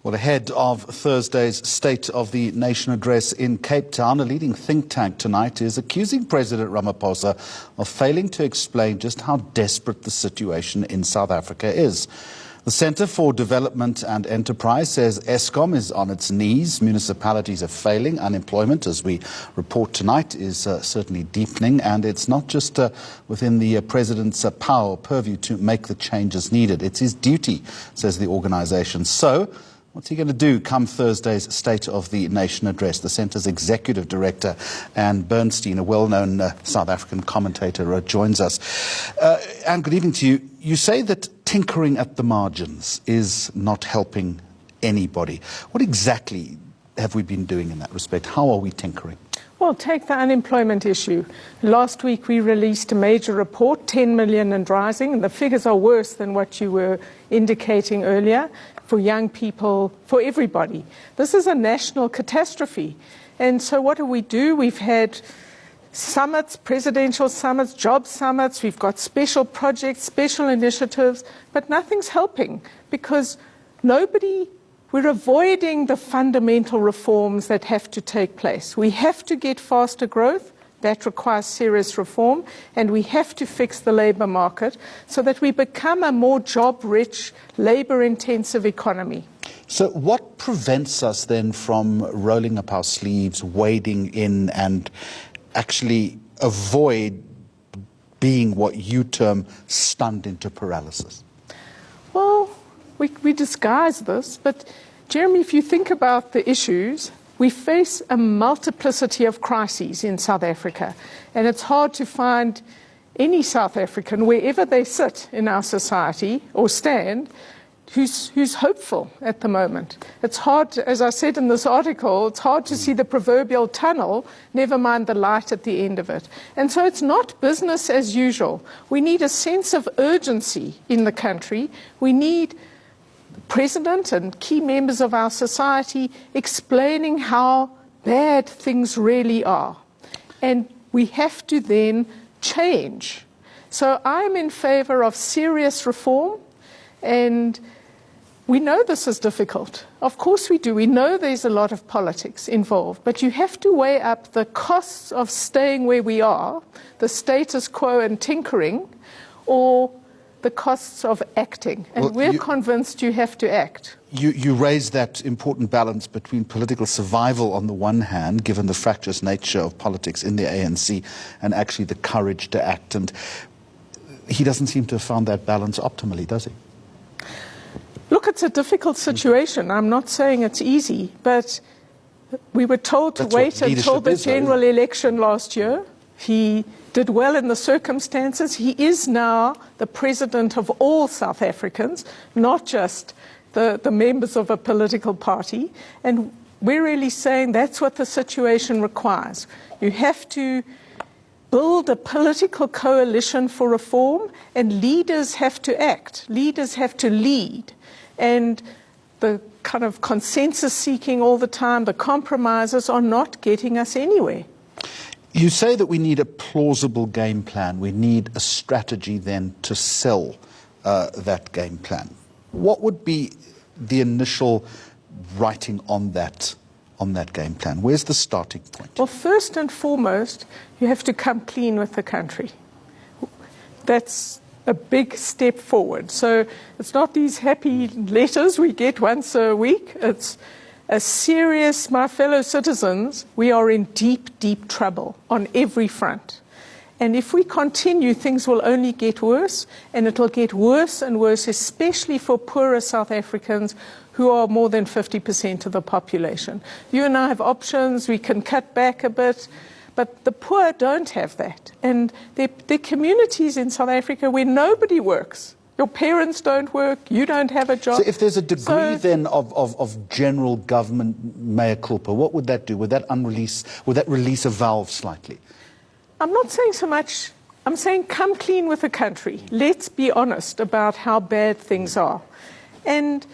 Well, ahead of Thursday's State of the Nation address in Cape Town, a leading think tank tonight is accusing President Ramaphosa of failing to explain just how desperate the situation in South Africa is. The Centre for Development and Enterprise says Eskom is on its knees, municipalities are failing, unemployment, as we report tonight, is certainly deepening, and it's not just within the President's power or purview to make the changes needed. It's his duty, says the organisation. So, what's he going to do come Thursday's State of the Nation address? The Centre's Executive Director, Anne Bernstein, a well-known South African commentator, joins us. Anne, good evening to you. You say that tinkering at the margins is not helping anybody. What exactly have we been doing in that respect? How are we tinkering? Well, take the unemployment issue. Last week we released a major report, 10 million and rising, and the figures are worse than what you were indicating earlier for young people, for everybody. This is a national catastrophe. And so what do? We've had summits, presidential summits, job summits, we've got special projects, special initiatives, but nothing's helping because we're avoiding the fundamental reforms that have to take place. We have to get faster growth. That requires serious reform, and we have to fix the labour market so that we become a more job-rich, labour-intensive economy. So what prevents us then from rolling up our sleeves, wading in, and actually avoid being what you term stunned into paralysis? Well, we disguise this, but Jeremy, if you think about the issues, we face a multiplicity of crises in South Africa, and it's hard to find any South African, wherever they sit in our society or stand, who's hopeful at the moment. It's hard, as I said in this article, it's hard to see the proverbial tunnel, never mind the light at the end of it. And so it's not business as usual. We need a sense of urgency in the country. We need the President and key members of our society explaining how bad things really are. And we have to then change. So I'm in favour of serious reform, and we know this is difficult. Of course we do. We know there's a lot of politics involved, but you have to weigh up the costs of staying where we are, the status quo and tinkering, or the costs of acting. And we're convinced you have to act. You raise that important balance between political survival on the one hand, given the fractious nature of politics in the ANC, and actually the courage to act. And he doesn't seem to have found that balance optimally, does he? Look, it's a difficult situation. I'm not saying it's easy, but we were told to wait until the general election last year. He did well in the circumstances. He is now the president of all South Africans, not just the members of a political party. And we're really saying that's what the situation requires. You have to build a political coalition for reform, and leaders have to act. Leaders have to lead. And the kind of consensus seeking all the time, the compromises are not getting us anywhere. You say that we need a plausible game plan. We need a strategy then to sell that game plan. What would be the initial writing on that game plan? Where's the starting point? Well, first and foremost, you have to come clean with the country. That's a big step forward. So it's not these happy letters we get once a week. It's a serious, my fellow citizens, we are in deep, deep trouble on every front. And if we continue, things will only get worse, and it'll get worse and worse, especially for poorer South Africans who are more than 50% of the population. You and I have options, we can cut back a bit, but the poor don't have that. And there are communities in South Africa where nobody works. Your parents don't work, you don't have a job. So if there's a degree then of general government mea culpa, what would that do? Would that release a valve slightly? I'm not saying so much, I'm saying come clean with the country. Let's be honest about how bad things are. And,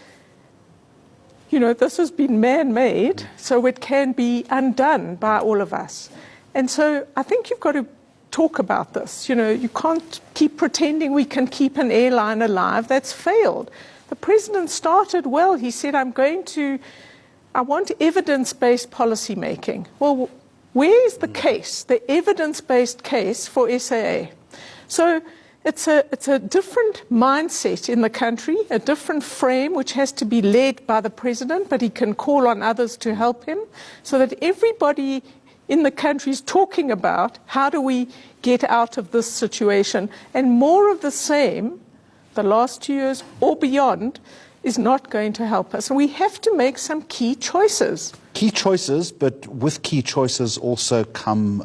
you know, this has been man-made, so it can be undone by all of us. And so I think you've got to talk about this. You know, you can't keep pretending we can keep an airline alive. That's failed. The president started well. He said, I want evidence-based policy making. Well, where is the case, the evidence-based case for SAA? So it's a different mindset in the country, a different frame which has to be led by the president, but he can call on others to help him, so that everybody in the country is talking about how do we get out of this situation. And more of the same, the last 2 years or beyond, is not going to help us. And we have to make some key choices. Key choices, but with key choices also come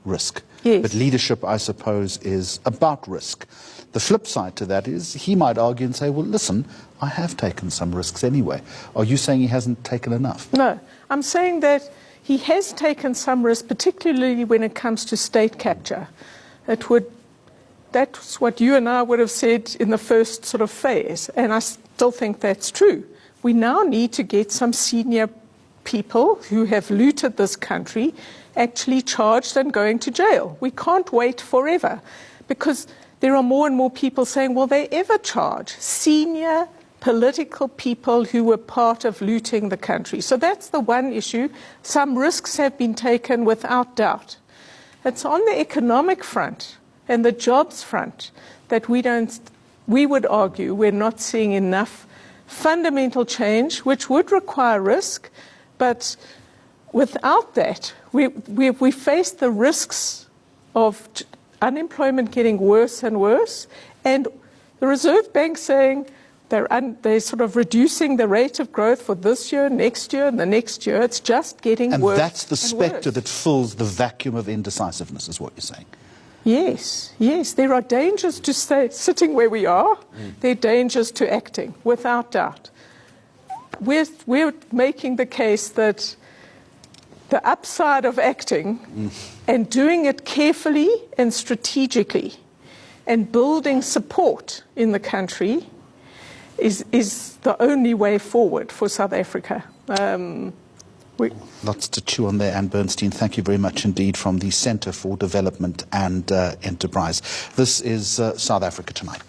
risk. Yes. But leadership, I suppose, is about risk. The flip side to that is he might argue and say, well, listen, I have taken some risks anyway. Are you saying he hasn't taken enough? No, I'm saying that he has taken some risk, particularly when it comes to state capture. That's what you and I would have said in the first sort of phase, and I still think that's true. We now need to get some senior people who have looted this country actually charged and going to jail. We can't wait forever, because there are more and more people saying, will they ever charge senior political people who were part of looting the country? So that's the one issue. Some risks have been taken without doubt. It's on the economic front and the jobs front that we would argue we're not seeing enough fundamental change, which would require risk, but without that, we face the risks of unemployment getting worse and worse, and the Reserve Bank saying they're sort of reducing the rate of growth for this year, next year, and the next year. It's just getting worse. And that's the spectre that fills the vacuum of indecisiveness, is what you're saying. Yes, yes. There are dangers to sitting where we are. There are dangers to acting, without doubt. We're making the case that the upside of acting and doing it carefully and strategically and building support in the country is the only way forward for South Africa. Lots to chew on there, Anne Bernstein. Thank you very much indeed from the Centre for Development and Enterprise. This is South Africa Tonight.